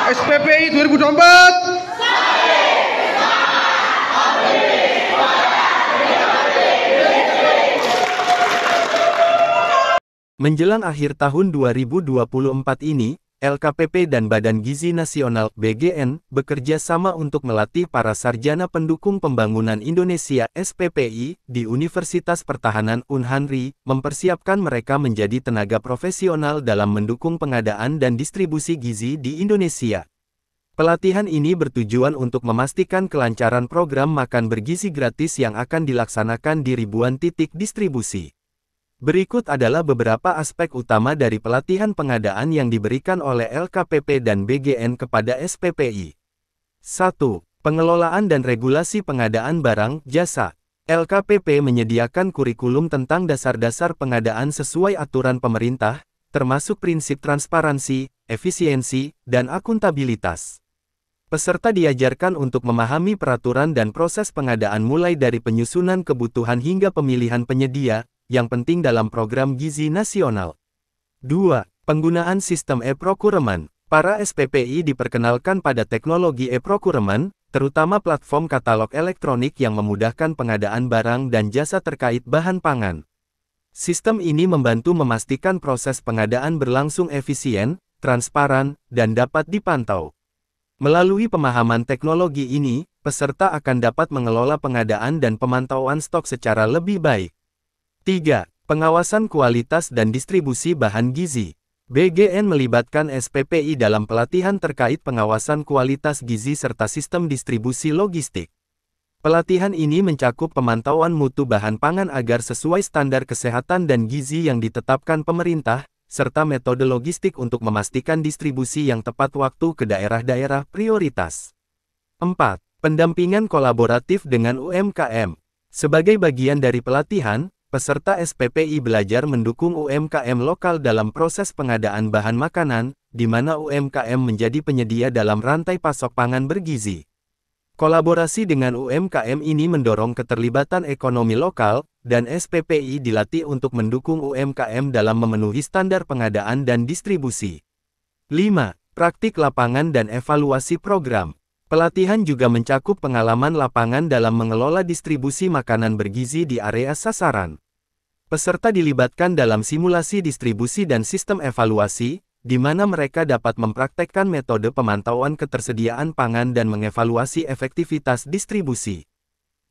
SPPI 2024. Menjelang akhir tahun 2024 ini, LKPP dan Badan Gizi Nasional (BGN) bekerja sama untuk melatih para sarjana pendukung pembangunan Indonesia (SPPI) di Universitas Pertahanan Unhanri, mempersiapkan mereka menjadi tenaga profesional dalam mendukung pengadaan dan distribusi gizi di Indonesia. Pelatihan ini bertujuan untuk memastikan kelancaran program makan bergizi gratis yang akan dilaksanakan di ribuan titik distribusi. Berikut adalah beberapa aspek utama dari pelatihan pengadaan yang diberikan oleh LKPP dan BGN kepada SPPI. 1. Pengelolaan dan regulasi pengadaan barang, jasa. LKPP menyediakan kurikulum tentang dasar-dasar pengadaan sesuai aturan pemerintah, termasuk prinsip transparansi, efisiensi, dan akuntabilitas. Peserta diajarkan untuk memahami peraturan dan proses pengadaan mulai dari penyusunan kebutuhan hingga pemilihan penyedia, yang penting dalam program gizi nasional. 2. Penggunaan sistem e-procurement. Para SPPI diperkenalkan pada teknologi e-procurement, terutama platform katalog elektronik yang memudahkan pengadaan barang dan jasa terkait bahan pangan. Sistem ini membantu memastikan proses pengadaan berlangsung efisien, transparan, dan dapat dipantau. Melalui pemahaman teknologi ini, peserta akan dapat mengelola pengadaan dan pemantauan stok secara lebih baik. 3. Pengawasan kualitas dan distribusi bahan gizi. BGN melibatkan SPPI dalam pelatihan terkait pengawasan kualitas gizi serta sistem distribusi logistik. Pelatihan ini mencakup pemantauan mutu bahan pangan agar sesuai standar kesehatan dan gizi yang ditetapkan pemerintah, serta metode logistik untuk memastikan distribusi yang tepat waktu ke daerah-daerah prioritas. 4. Pendampingan kolaboratif dengan UMKM. Sebagai bagian dari pelatihan, peserta SPPI belajar mendukung UMKM lokal dalam proses pengadaan bahan makanan, di mana UMKM menjadi penyedia dalam rantai pasok pangan bergizi. Kolaborasi dengan UMKM ini mendorong keterlibatan ekonomi lokal, dan SPPI dilatih untuk mendukung UMKM dalam memenuhi standar pengadaan dan distribusi. 5. Praktik lapangan dan evaluasi program. Pelatihan juga mencakup pengalaman lapangan dalam mengelola distribusi makanan bergizi di area sasaran. Peserta dilibatkan dalam simulasi distribusi dan sistem evaluasi, di mana mereka dapat mempraktekkan metode pemantauan ketersediaan pangan dan mengevaluasi efektivitas distribusi.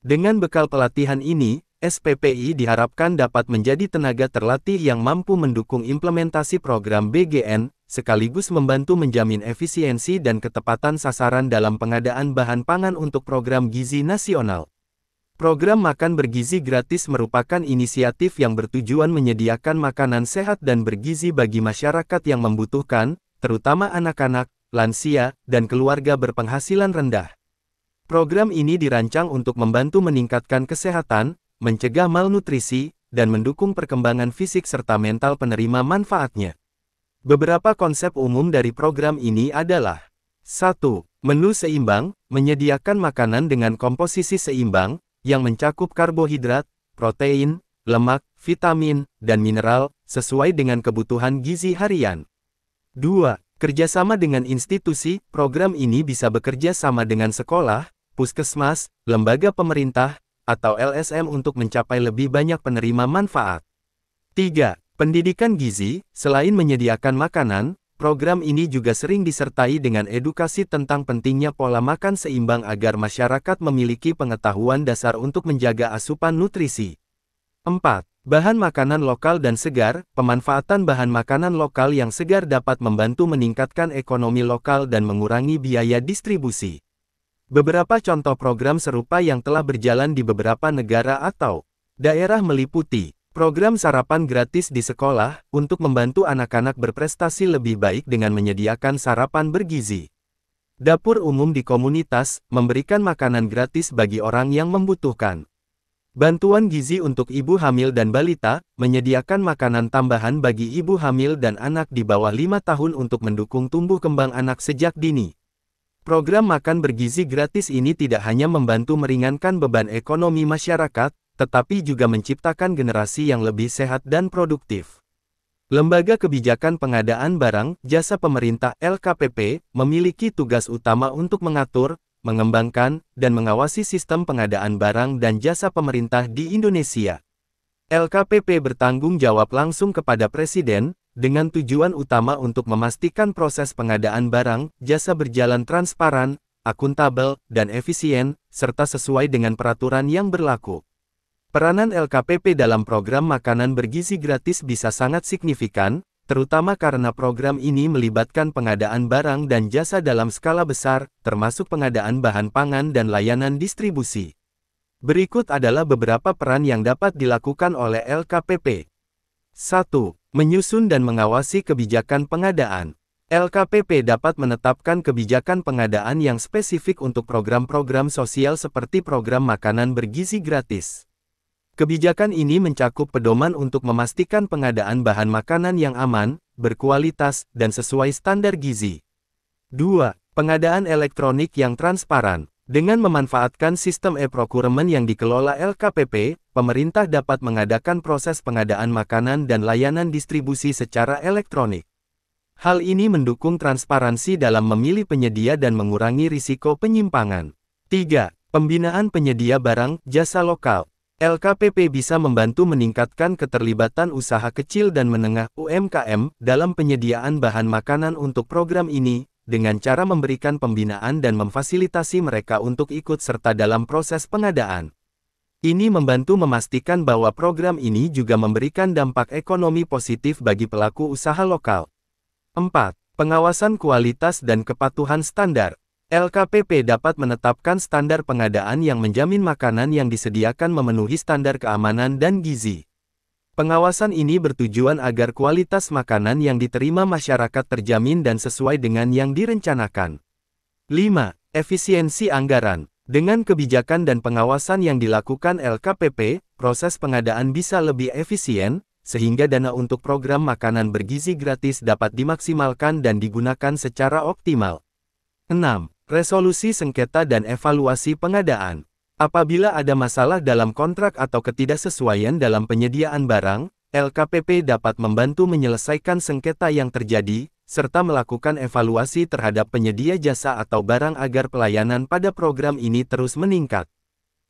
Dengan bekal pelatihan ini, SPPI diharapkan dapat menjadi tenaga terlatih yang mampu mendukung implementasi program BGN, sekaligus membantu menjamin efisiensi dan ketepatan sasaran dalam pengadaan bahan pangan untuk program gizi nasional. Program makan bergizi gratis merupakan inisiatif yang bertujuan menyediakan makanan sehat dan bergizi bagi masyarakat yang membutuhkan, terutama anak-anak, lansia, dan keluarga berpenghasilan rendah. Program ini dirancang untuk membantu meningkatkan kesehatan, mencegah malnutrisi, dan mendukung perkembangan fisik serta mental penerima manfaatnya. Beberapa konsep umum dari program ini adalah: 1. Menu seimbang, menyediakan makanan dengan komposisi seimbang, yang mencakup karbohidrat, protein, lemak, vitamin, dan mineral, sesuai dengan kebutuhan gizi harian. 2. Kerjasama dengan institusi, program ini bisa bekerja sama dengan sekolah, puskesmas, lembaga pemerintah, atau LSM untuk mencapai lebih banyak penerima manfaat. 3. Pendidikan gizi, selain menyediakan makanan, program ini juga sering disertai dengan edukasi tentang pentingnya pola makan seimbang agar masyarakat memiliki pengetahuan dasar untuk menjaga asupan nutrisi. 4. Bahan makanan lokal dan segar, pemanfaatan bahan makanan lokal yang segar dapat membantu meningkatkan ekonomi lokal dan mengurangi biaya distribusi. Beberapa contoh program serupa yang telah berjalan di beberapa negara atau daerah meliputi program sarapan gratis di sekolah, untuk membantu anak-anak berprestasi lebih baik dengan menyediakan sarapan bergizi. Dapur umum di komunitas, memberikan makanan gratis bagi orang yang membutuhkan. Bantuan gizi untuk ibu hamil dan balita, menyediakan makanan tambahan bagi ibu hamil dan anak di bawah 5 tahun untuk mendukung tumbuh kembang anak sejak dini. Program makan bergizi gratis ini tidak hanya membantu meringankan beban ekonomi masyarakat, tetapi juga menciptakan generasi yang lebih sehat dan produktif. Lembaga Kebijakan Pengadaan Barang Jasa Pemerintah (LKPP) memiliki tugas utama untuk mengatur, mengembangkan, dan mengawasi sistem pengadaan barang dan jasa pemerintah di Indonesia. LKPP bertanggung jawab langsung kepada Presiden, dengan tujuan utama untuk memastikan proses pengadaan barang, jasa berjalan transparan, akuntabel, dan efisien, serta sesuai dengan peraturan yang berlaku. Peranan LKPP dalam program makanan bergizi gratis bisa sangat signifikan, terutama karena program ini melibatkan pengadaan barang dan jasa dalam skala besar, termasuk pengadaan bahan pangan dan layanan distribusi. Berikut adalah beberapa peran yang dapat dilakukan oleh LKPP. 1. Menyusun dan mengawasi kebijakan pengadaan. LKPP dapat menetapkan kebijakan pengadaan yang spesifik untuk program-program sosial seperti program makanan bergizi gratis. Kebijakan ini mencakup pedoman untuk memastikan pengadaan bahan makanan yang aman, berkualitas, dan sesuai standar gizi. 2. Pengadaan elektronik yang transparan. Dengan memanfaatkan sistem e-procurement yang dikelola LKPP, pemerintah dapat mengadakan proses pengadaan makanan dan layanan distribusi secara elektronik. Hal ini mendukung transparansi dalam memilih penyedia dan mengurangi risiko penyimpangan. 3. Pembinaan penyedia barang, jasa lokal. LKPP bisa membantu meningkatkan keterlibatan usaha kecil dan menengah (UMKM) dalam penyediaan bahan makanan untuk program ini, dengan cara memberikan pembinaan dan memfasilitasi mereka untuk ikut serta dalam proses pengadaan. Ini membantu memastikan bahwa program ini juga memberikan dampak ekonomi positif bagi pelaku usaha lokal. 4. Pengawasan kualitas dan kepatuhan standar. LKPP dapat menetapkan standar pengadaan yang menjamin makanan yang disediakan memenuhi standar keamanan dan gizi. Pengawasan ini bertujuan agar kualitas makanan yang diterima masyarakat terjamin dan sesuai dengan yang direncanakan. 5. Efisiensi anggaran. Dengan kebijakan dan pengawasan yang dilakukan LKPP, proses pengadaan bisa lebih efisien, sehingga dana untuk program makanan bergizi gratis dapat dimaksimalkan dan digunakan secara optimal. 6. Resolusi sengketa dan evaluasi pengadaan. Apabila ada masalah dalam kontrak atau ketidaksesuaian dalam penyediaan barang, LKPP dapat membantu menyelesaikan sengketa yang terjadi, serta melakukan evaluasi terhadap penyedia jasa atau barang agar pelayanan pada program ini terus meningkat.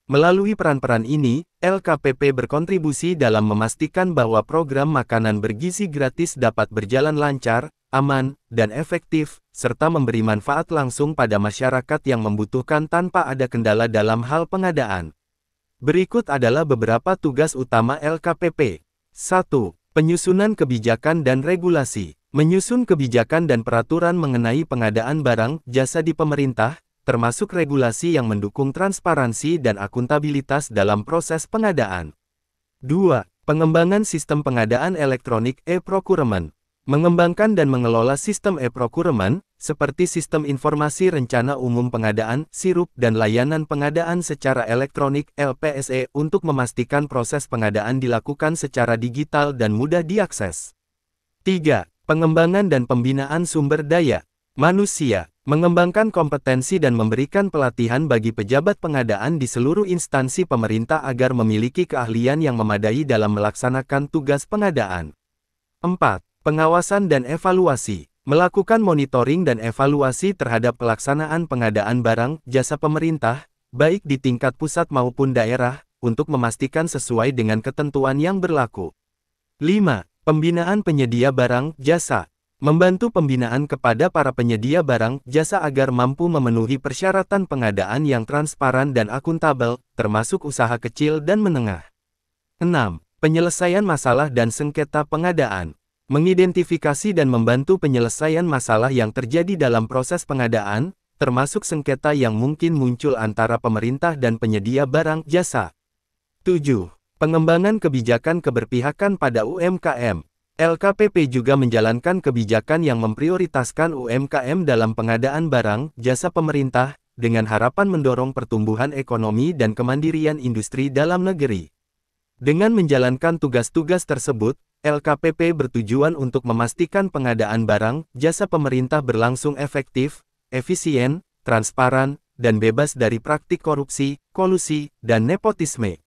Melalui peran-peran ini, LKPP berkontribusi dalam memastikan bahwa program makanan bergizi gratis dapat berjalan lancar, aman, dan efektif, serta memberi manfaat langsung pada masyarakat yang membutuhkan tanpa ada kendala dalam hal pengadaan. Berikut adalah beberapa tugas utama LKPP. 1. Penyusunan kebijakan dan regulasi. Menyusun kebijakan dan peraturan mengenai pengadaan barang, jasa di pemerintah, termasuk regulasi yang mendukung transparansi dan akuntabilitas dalam proses pengadaan. 2. Pengembangan sistem pengadaan elektronik e-procurement. Mengembangkan dan mengelola sistem e-procurement, seperti sistem informasi rencana umum pengadaan, SIRUP, dan layanan pengadaan secara elektronik (LPSE) untuk memastikan proses pengadaan dilakukan secara digital dan mudah diakses. 3. Pengembangan dan pembinaan sumber daya manusia. Mengembangkan kompetensi dan memberikan pelatihan bagi pejabat pengadaan di seluruh instansi pemerintah agar memiliki keahlian yang memadai dalam melaksanakan tugas pengadaan. 4. Pengawasan dan evaluasi. Melakukan monitoring dan evaluasi terhadap pelaksanaan pengadaan barang, jasa pemerintah, baik di tingkat pusat maupun daerah, untuk memastikan sesuai dengan ketentuan yang berlaku. 5. Pembinaan penyedia barang, jasa. Membantu pembinaan kepada para penyedia barang, jasa agar mampu memenuhi persyaratan pengadaan yang transparan dan akuntabel, termasuk usaha kecil dan menengah. 6. Penyelesaian masalah dan sengketa pengadaan. Mengidentifikasi dan membantu penyelesaian masalah yang terjadi dalam proses pengadaan, termasuk sengketa yang mungkin muncul antara pemerintah dan penyedia barang, jasa. 7. Pengembangan kebijakan keberpihakan pada UMKM. LKPP juga menjalankan kebijakan yang memprioritaskan UMKM dalam pengadaan barang, jasa pemerintah, dengan harapan mendorong pertumbuhan ekonomi dan kemandirian industri dalam negeri. Dengan menjalankan tugas-tugas tersebut, LKPP bertujuan untuk memastikan pengadaan barang, jasa pemerintah berlangsung efektif, efisien, transparan, dan bebas dari praktik korupsi, kolusi, dan nepotisme.